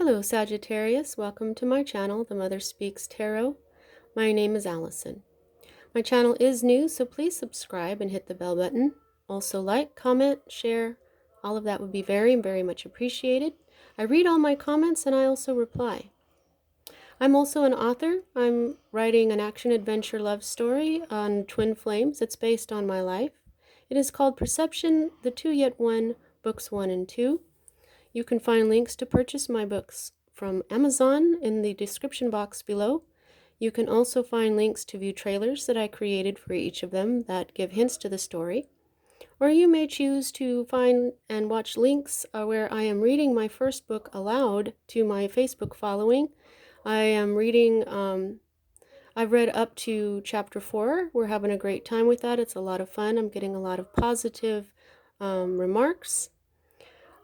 Hello, Sagittarius. Welcome to my channel, The Mother Speaks Tarot. My name is Allison. My channel is new, so please subscribe and hit the bell button. Also like, comment, share. All of that would be very, very much appreciated. I read all my comments and I also reply. I'm also an author. I'm writing an action-adventure love story on twin flames. It's based on my life. It is called Perception, The Two Yet One, Books 1 and 2. You can find links to purchase my books from Amazon in the description box below. You can also find links to view trailers that I created for each of them that give hints to the story. Or you may choose to find and watch links where I am reading my first book aloud to my Facebook following. I am reading, I've read up to chapter 4. We're having a great time with that. It's a lot of fun. I'm getting a lot of positive remarks.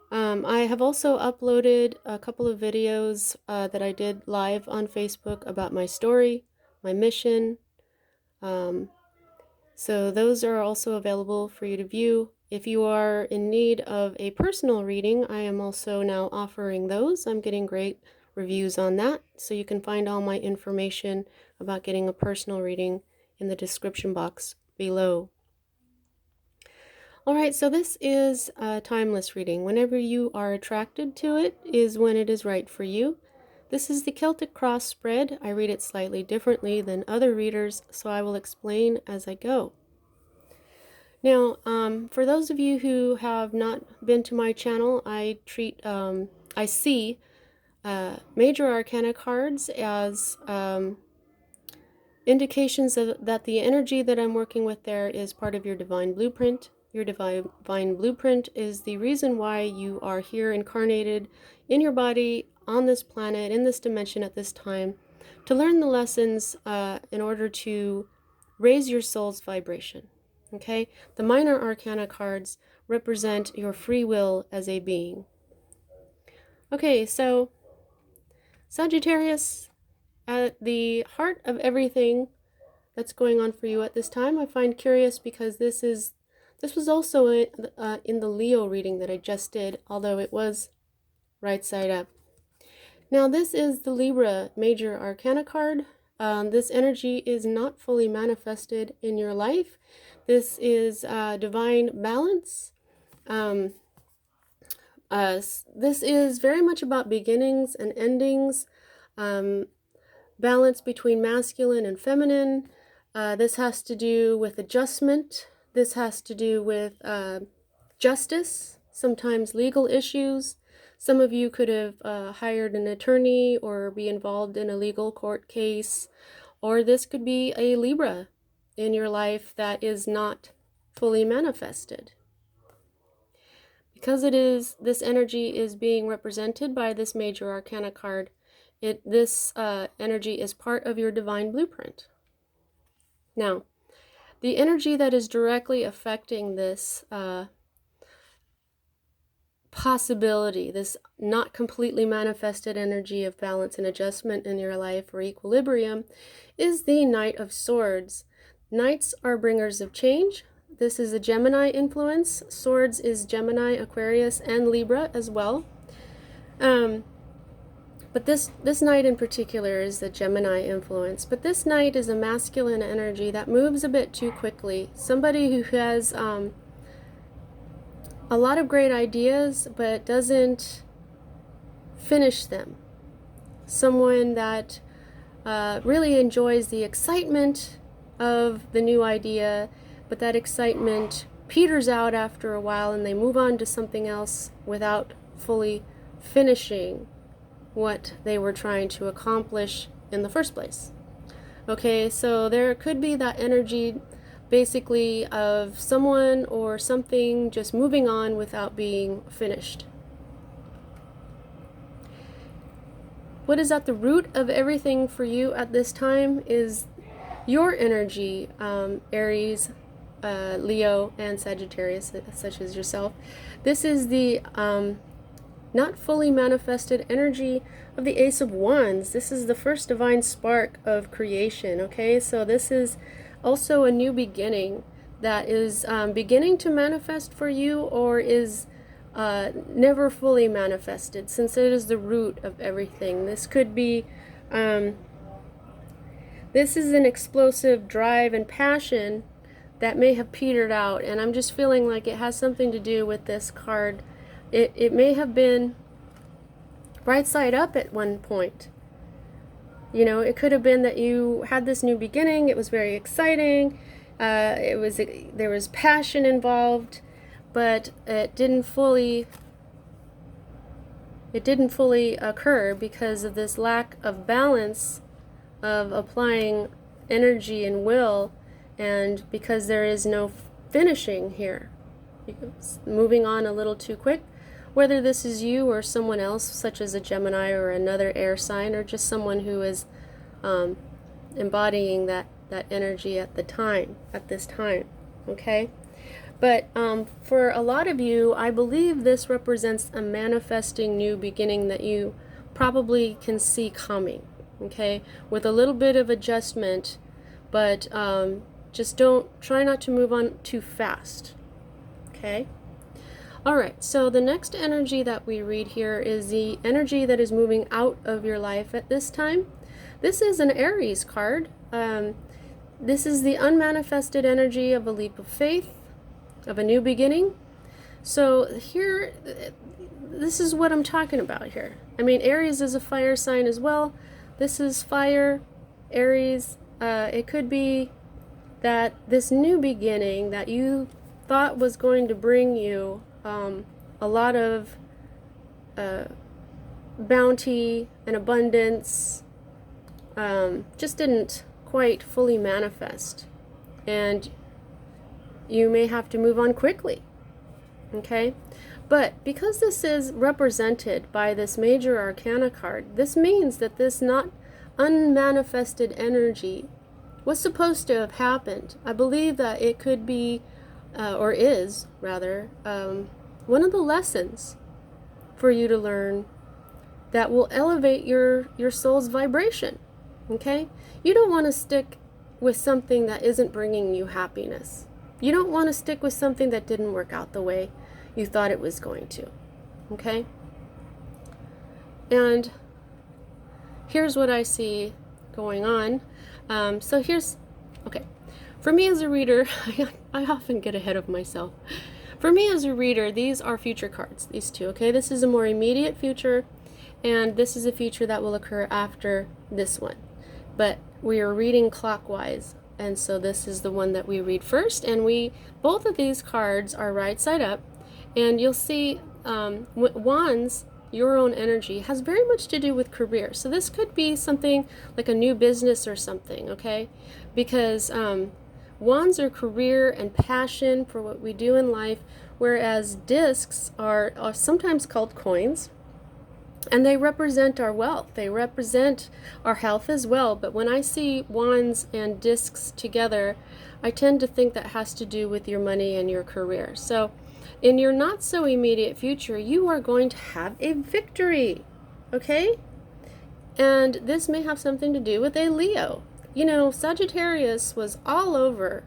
I have also uploaded a couple of videos that I did live on Facebook about my story, my mission. So those are also available for you to view. If you are in need of a personal reading, I am also now offering those. I'm getting great reviews on that. So you can find all my information about getting a personal reading in the description box below. Alright, so this is a timeless reading. Whenever you are attracted to it is when it is right for you. This is the Celtic Cross spread. I read it slightly differently than other readers, so I will explain as I go. Now, for those of you who have not been to my channel, I see major arcana cards as indications that the energy that I'm working with there is part of your divine blueprint. Your divine blueprint is the reason why you are here incarnated in your body, on this planet, in this dimension at this time, to learn the lessons in order to raise your soul's vibration. Okay? The minor arcana cards represent your free will as a being. Okay, so Sagittarius, at the heart of everything that's going on for you at this time, I find curious because this was also in the Leo reading that I just did, although it was right side up. Now this is the Libra Major Arcana card. This energy is not fully manifested in your life. This is divine balance. This is very much about beginnings and endings, balance between masculine and feminine. This has to do with adjustment. This has to do with justice, sometimes legal issues. Some of you could have hired an attorney or be involved in a legal court case, or this could be a Libra in your life that is not fully manifested. Because this energy is being represented by this major arcana card, this energy is part of your divine blueprint. Now, the energy that is directly affecting this possibility, this not completely manifested energy of balance and adjustment in your life or equilibrium, is the Knight of Swords. Knights are bringers of change. This is a Gemini influence. Swords is Gemini, Aquarius, and Libra as well. But this knight in particular is the Gemini influence. But this knight is a masculine energy that moves a bit too quickly. Somebody who has a lot of great ideas but doesn't finish them. Someone that really enjoys the excitement of the new idea, but that excitement peters out after a while and they move on to something else without fully finishing what they were trying to accomplish in the first place. Okay, so there could be that energy basically of someone or something just moving on without being finished. What is at the root of everything for you at this time is your energy, Aries, Leo, and Sagittarius, such as yourself. This is the not fully manifested energy of the Ace of Wands. This is the first divine spark of creation, okay? So this is also a new beginning that is beginning to manifest for you, or is never fully manifested, since it is the root of everything. This could be, this is an explosive drive and passion that may have petered out, and I'm just feeling like it has something to do with this card. It may have been right side up at one point. You know, it could have been that you had this new beginning. It was very exciting. There was passion involved, but it didn't fully occur because of this lack of balance of applying energy and will, and because there is no finishing here. Moving on a little too quick, whether this is you or someone else, such as a Gemini or another air sign, or just someone who is embodying that energy at this time, okay? But for a lot of you, I believe this represents a manifesting new beginning that you probably can see coming, okay? With a little bit of adjustment, but just try not to move on too fast, okay? All right, so the next energy that we read here is the energy that is moving out of your life at this time. This is an Aries card. This is the unmanifested energy of a leap of faith, of a new beginning. So here, this is what I'm talking about here. I mean, Aries is a fire sign as well. This is fire, Aries. It could be that this new beginning that you thought was going to bring you a lot of bounty and abundance just didn't quite fully manifest, and you may have to move on quickly, okay? But because this is represented by this major arcana card, this means that this not unmanifested energy was supposed to have happened. I believe that it could be, or is rather, one of the lessons for you to learn that will elevate your soul's vibration, okay? You don't want to stick with something that isn't bringing you happiness. You don't want to stick with something that didn't work out the way you thought it was going to, okay? And here's what I see going on. Okay, for me as a reader, I often get ahead of myself. For me as a reader, these are future cards, these two, okay? This is a more immediate future, and this is a future that will occur after this one. But we are reading clockwise, and so this is the one that we read first, and both of these cards are right side up, and you'll see Wands, your own energy, has very much to do with career. So this could be something like a new business or something, okay? Because Wands are career and passion for what we do in life, whereas discs are sometimes called coins, and they represent our wealth. They represent our health as well. But when I see wands and discs together, I tend to think that has to do with your money and your career. So in your not so immediate future, you are going to have a victory, okay? And this may have something to do with a Leo. You know, Sagittarius was all over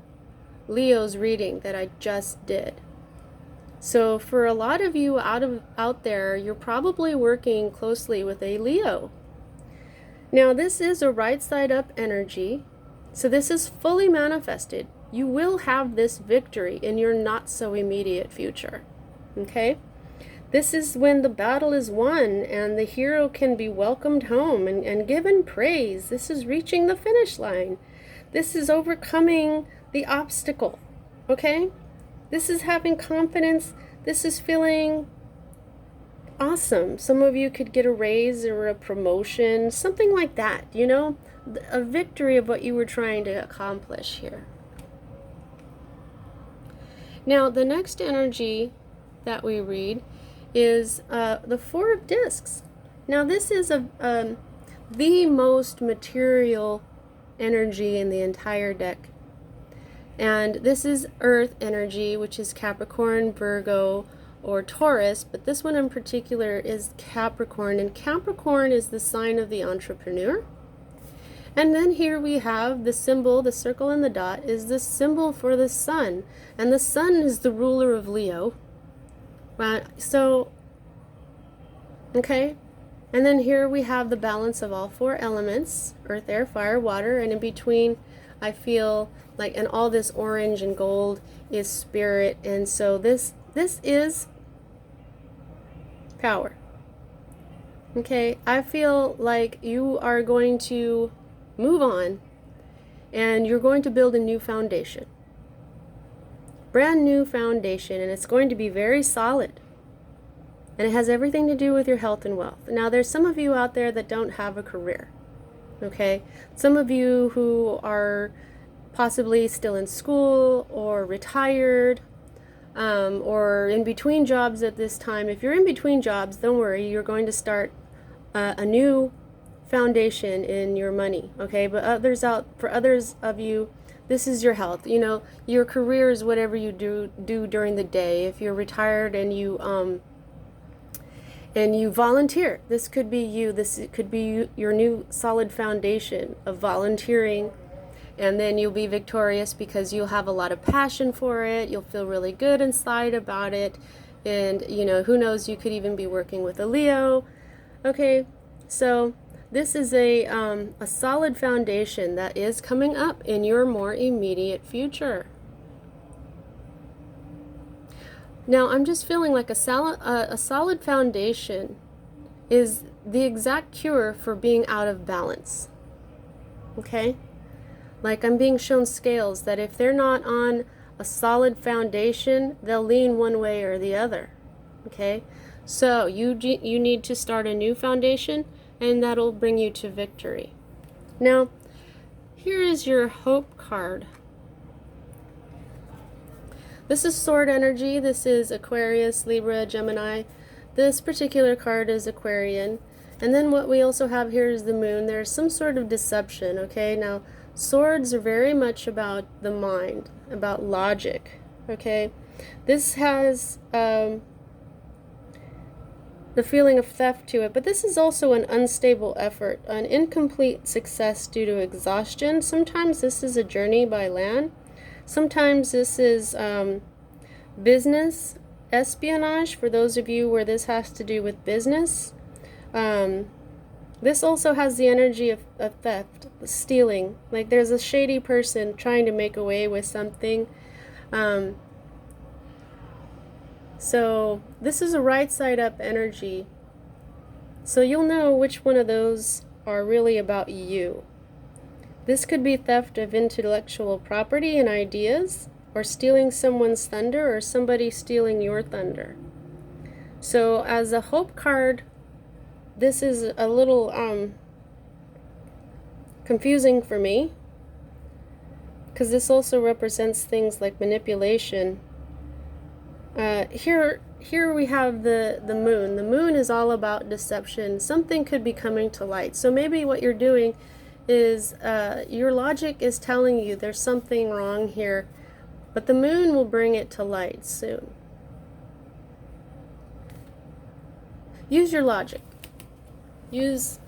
Leo's reading that I just did. So for a lot of you out there, you're probably working closely with a Leo. Now this is a right side up energy, so this is fully manifested. You will have this victory in your not so immediate future, okay? This is when the battle is won and the hero can be welcomed home and given praise. This is reaching the finish line. This is overcoming the obstacle, okay? This is having confidence. This is feeling awesome. Some of you could get a raise or a promotion, something like that, you know? A victory of what you were trying to accomplish here. Now, the next energy that we read is the Four of Discs. Now, this is the most material energy in the entire deck. And this is Earth energy, which is Capricorn, Virgo, or Taurus, but this one in particular is Capricorn, and Capricorn is the sign of the entrepreneur. And then here we have the symbol, the circle and the dot, is the symbol for the sun, and the sun is the ruler of Leo, So, okay. And then here we have the balance of all four elements, earth, air, fire, water, and in between I feel like, and all this orange and gold is spirit. And so this is power. Okay, I feel like you are going to move on and you're going to build a new foundation. Brand new foundation, and it's going to be very solid. And it has everything to do with your health and wealth. Now, there's some of you out there that don't have a career. Okay? Some of you who are possibly still in school or retired, or in between jobs at this time. If you're in between jobs, don't worry, you're going to start a new foundation in your money, okay? But for others of you, this is your health. You know, your career is whatever you do during the day. If you're retired and you volunteer, this could be you. It could be your new solid foundation of volunteering. And then you'll be victorious because you'll have a lot of passion for it. You'll feel really good inside about it. And, you know, who knows, you could even be working with a Leo. Okay, so this is a solid foundation that is coming up in your more immediate future. Now, I'm just feeling like a solid foundation is the exact cure for being out of balance. Okay? Like, I'm being shown scales that if they're not on a solid foundation, they'll lean one way or the other. Okay? So you need to start a new foundation, and that'll bring you to victory. Now, here is your hope card. This is sword energy. This is Aquarius, Libra, Gemini. This particular card is Aquarian. And then what we also have here is the moon. There's some sort of deception, okay? Now, swords are very much about the mind, about logic, okay? This has the feeling of theft to it, but this is also an unstable effort, an incomplete success due to exhaustion. Sometimes this is a journey by land. Sometimes this is business espionage, for those of you where this has to do with business. This also has the energy of theft, stealing. Like there's a shady person trying to make away with something. So this is a right side up energy. So you'll know which one of those are really about you. This could be theft of intellectual property and ideas, or stealing someone's thunder, or somebody stealing your thunder. So as a hope card, this is a little confusing for me, because this also represents things like manipulation. Here we have the moon. The moon is all about deception. Something could be coming to light. So maybe what you're doing is your logic is telling you there's something wrong here, but the moon will bring it to light soon. Use your logic. Use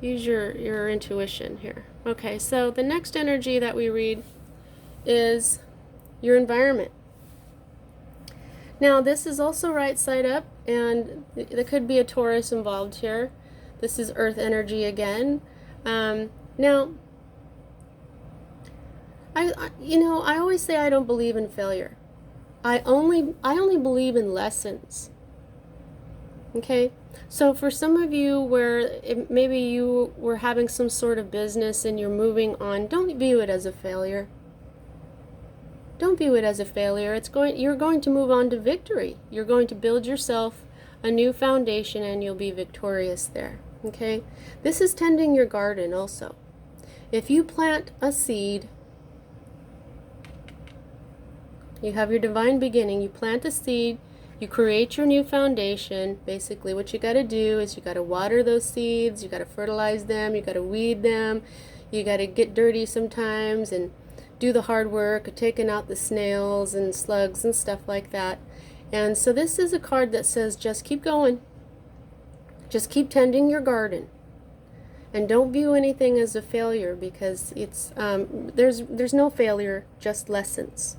your intuition here. Okay, so the next energy that we read is your environment. Now this is also right side up, and there could be a Taurus involved here. This is earth energy again. Now I always say I don't believe in failure. I only believe in lessons. Okay, so for some of you where maybe you were having some sort of business and you're moving on, don't view it as a failure. Don't view it as a failure. You're going to move on to victory. You're going to build yourself a new foundation and you'll be victorious there. Okay, this is tending your garden also. If you plant a seed, you have your divine beginning, you plant a seed, you create your new foundation. Basically what you got to do is you got to water those seeds, you got to fertilize them, you got to weed them, you got to get dirty sometimes and do the hard work of taking out the snails and slugs and stuff like that. And so this is a card that says just keep going. Just keep tending your garden. And don't view anything as a failure, because it's there's no failure, just lessons.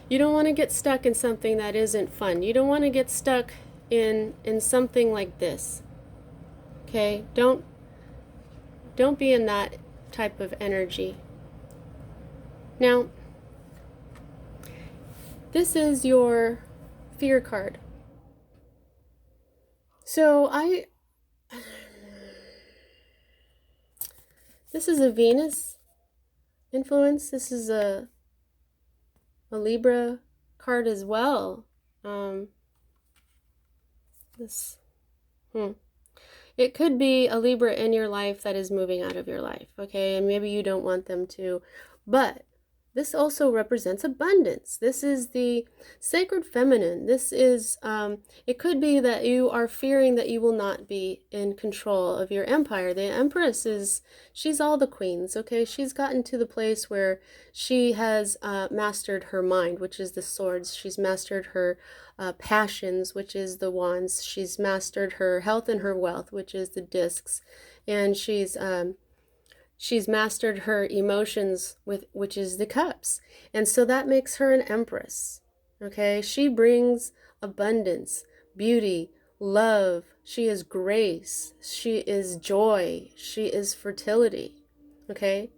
You don't want to get stuck in something that isn't fun. You don't want to get stuck in something like this. Okay? Don't be in that type of energy. Now, this is your fear card. So this is a Venus influence. This is a Libra card as well. It could be a Libra in your life that is moving out of your life, okay? And maybe you don't want them to, but this also represents abundance. This is the sacred feminine. This is, it could be that you are fearing that you will not be in control of your empire. The Empress she's all the queens, okay? She's gotten to the place where she has mastered her mind, which is the swords. She's mastered her passions, which is the wands. She's mastered her health and her wealth, which is the discs. And she's mastered her emotions, which is the cups. And so that makes her an empress. Okay? She brings abundance, beauty, love. She is grace. She is joy. She is fertility. Okay?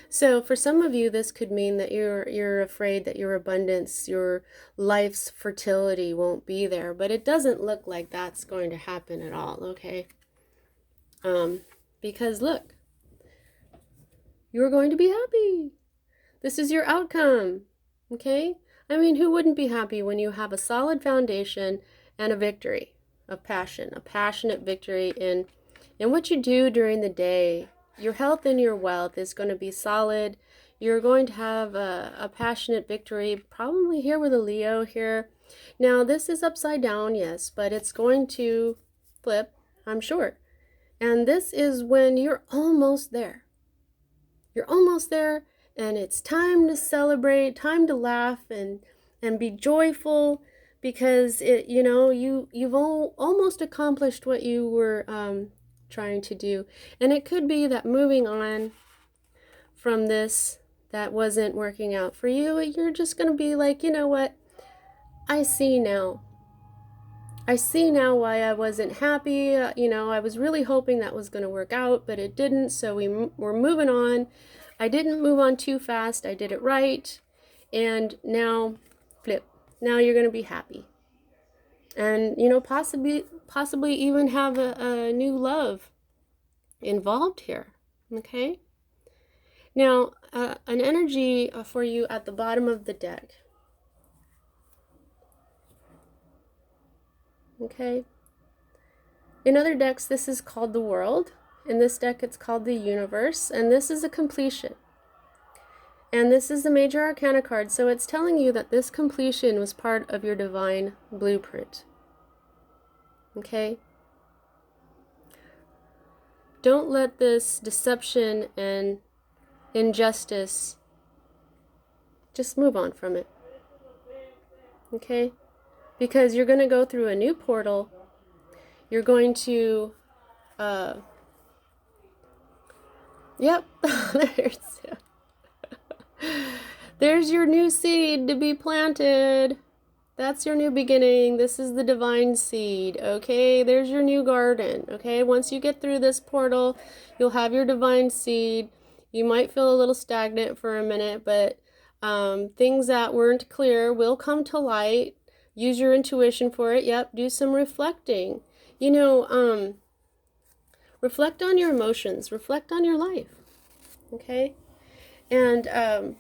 So for some of you, this could mean that you're afraid that your abundance, your life's fertility won't be there, but it doesn't look like that's going to happen at all, okay? Because look, you're going to be happy. This is your outcome, okay? I mean, who wouldn't be happy when you have a solid foundation and a victory of passion, a passionate victory in what you do during the day? Your health and your wealth is going to be solid. You're going to have a passionate victory, probably here with a Leo here. Now, this is upside down, yes, but it's going to flip, I'm sure. And this is when you're almost there. You're almost there, and it's time to celebrate, time to laugh and be joyful, because you've almost accomplished what you were trying to do. And it could be that moving on from this that wasn't working out for you, you're just going to be like, you know what? I see now why I wasn't happy. I was really hoping that was going to work out, but it didn't. So we're moving on. I didn't move on too fast. I did it right. And now flip. Now you're going to be happy. And, possibly even have a new love involved here. Okay? Now, an energy for you at the bottom of the deck. Okay? In other decks, this is called the world. In this deck, it's called the universe. And this is a completion. And this is the major arcana card. So it's telling you that this completion was part of your divine blueprint. Okay? Don't let this deception and injustice, just move on from it. Okay? Because you're going to go through a new portal. You're going to yep. There's your new seed to be planted. That's your new beginning. This is the divine seed, okay? There's your new garden, okay? Once you get through this portal, you'll have your divine seed. You might feel a little stagnant for a minute, but things that weren't clear will come to light. Use your intuition for it. Yep, do some reflecting. Reflect on your emotions. Reflect on your life, okay? And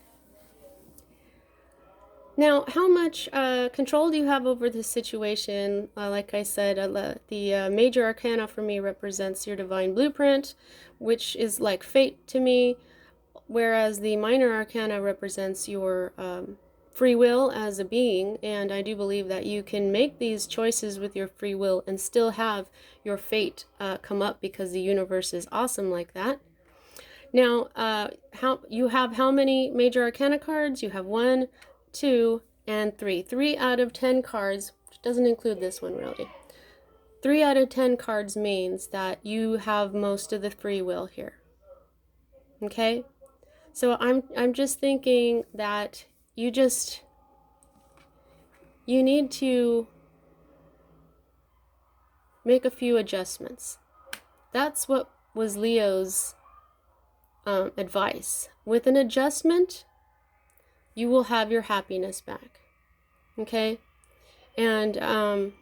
now, how much control do you have over this situation? Like I said, the major arcana for me represents your divine blueprint, which is like fate to me, whereas the minor arcana represents your free will as a being. And I do believe that you can make these choices with your free will and still have your fate come up, because the universe is awesome like that. Now, how many major arcana cards? You have 1, 2, and 3. 3 out of 10 cards, which doesn't include this one really. 3 out of 10 cards means that you have most of the free will here. Okay? So I'm just thinking that you just you need to make a few adjustments. That's what was Leo's advice. With an adjustment, you will have your happiness back. Okay? And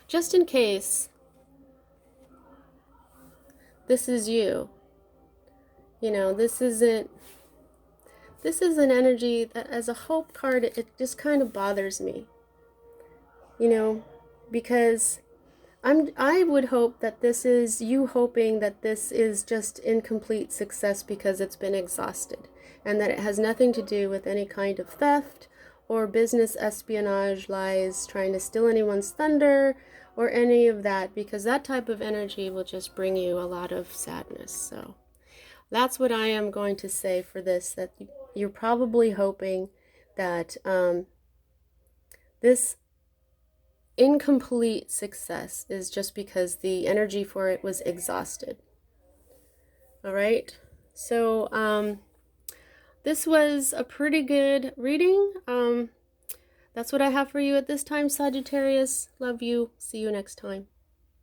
just in case this is you, this is an energy that, as a hope card, it just kind of bothers me. Because I would hope that this is you hoping that this is just incomplete success because it's been exhausted, and that it has nothing to do with any kind of theft or business espionage, lies, trying to steal anyone's thunder, or any of that, because that type of energy will just bring you a lot of sadness. So that's what I am going to say for this, that you're probably hoping that this incomplete success is just because the energy for it was exhausted. All right, so this was a pretty good reading. That's what I have for you at this time, Sagittarius. Love you. See you next time.